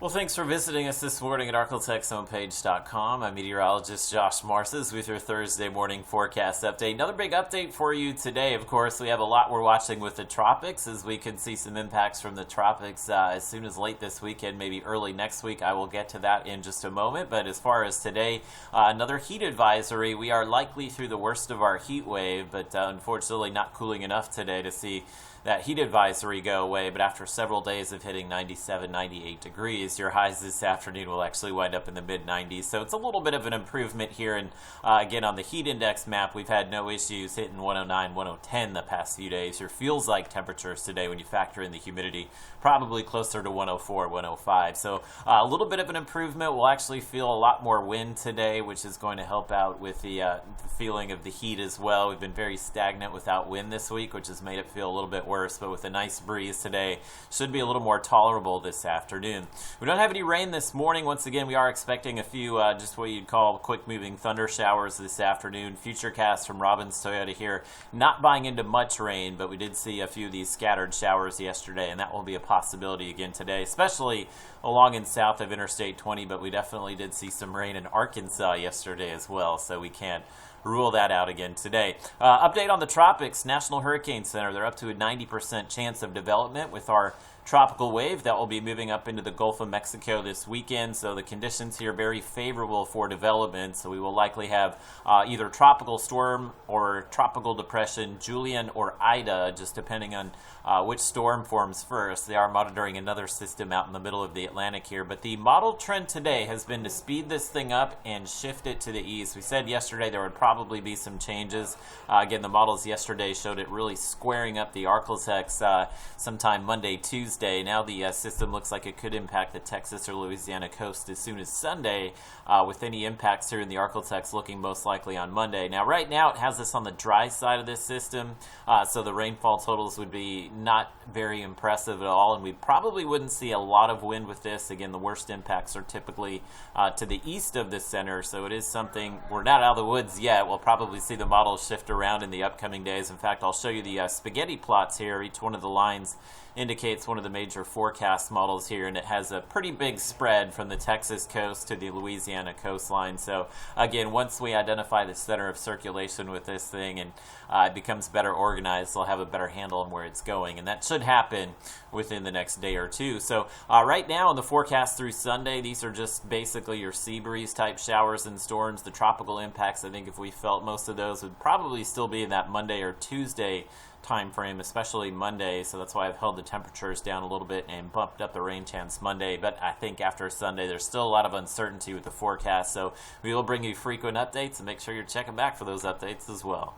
Well, thanks for visiting us this morning at arklatex I'm meteorologist Josh Marces with your Thursday morning forecast update. Another big update for you today. Of course, we have a lot we're watching with the tropics, as we can see some impacts from the tropics as soon as late this weekend, maybe early next week. I will get to that in just a moment. But as far as today, another heat advisory. We are likely through the worst of our heat wave, but unfortunately not cooling enough today to see that heat advisory go away. But after several days of hitting 97, 98 degrees, your highs this afternoon will actually wind up in the mid-90s. So it's a little bit of an improvement here. And again, on the heat index map, we've had no issues hitting 109, 110 the past few days. Your feels like temperatures today, when you factor in the humidity, probably closer to 104, 105. So a little bit of an improvement. We'll actually feel a lot more wind today, which is going to help out with the feeling of the heat as well. We've been very stagnant without wind this week, which has made it feel a little bit worse, but with a nice breeze today, should be a little more tolerable this afternoon. We don't have any rain this morning. Once again, we are expecting a few just what you'd call quick moving thunder showers this afternoon. Futurecast from Robbins Toyota here, not buying into much rain, but we did see a few of these scattered showers yesterday, and that will be a possibility again today, especially along and south of Interstate 20, but we definitely did see some rain in Arkansas yesterday as well, so we can't rule that out again today. Update on the tropics. National Hurricane Center, they're up to a 90% chance of development with our tropical wave that will be moving up into the Gulf of Mexico this weekend. So the conditions here are very favorable for development. So we will likely have either tropical storm or tropical depression, Julian or Ida, just depending on which storm forms first. They are monitoring another system out in the middle of the Atlantic here. But the model trend today has been to speed this thing up and shift it to the east. We said yesterday there would probably be some changes. Again, the models yesterday showed it really squaring up the Arklatex sometime Monday, Tuesday. Now the system looks like it could impact the Texas or Louisiana coast as soon as Sunday, with any impacts here in the Arklatex looking most likely on Monday. Now, right now it has us on the dry side of this system, so the rainfall totals would be not very impressive at all, and we probably wouldn't see a lot of wind with this. Again, the worst impacts are typically to the east of the center, so it is something we're not out of the woods yet. We'll probably see the models shift around in the upcoming days. In fact, I'll show you the spaghetti plots here. Each one of the lines indicates one of the major forecast models here, and it has a pretty big spread from the Texas coast to the Louisiana coastline. So again, once we identify the center of circulation with this thing and it becomes better organized, we'll have a better handle on where it's going, and that should happen within the next day or two. So right now in the forecast through Sunday, these are just basically your sea breeze type showers and storms. The tropical impacts, I think if we felt most of those, would probably still be in that Monday or Tuesday time frame, especially Monday. So that's why I've held the temperatures down a little bit and bumped up the rain chance Monday. But I think after Sunday, there's still a lot of uncertainty with the forecast. So we will bring you frequent updates, and make sure you're checking back for those updates as well.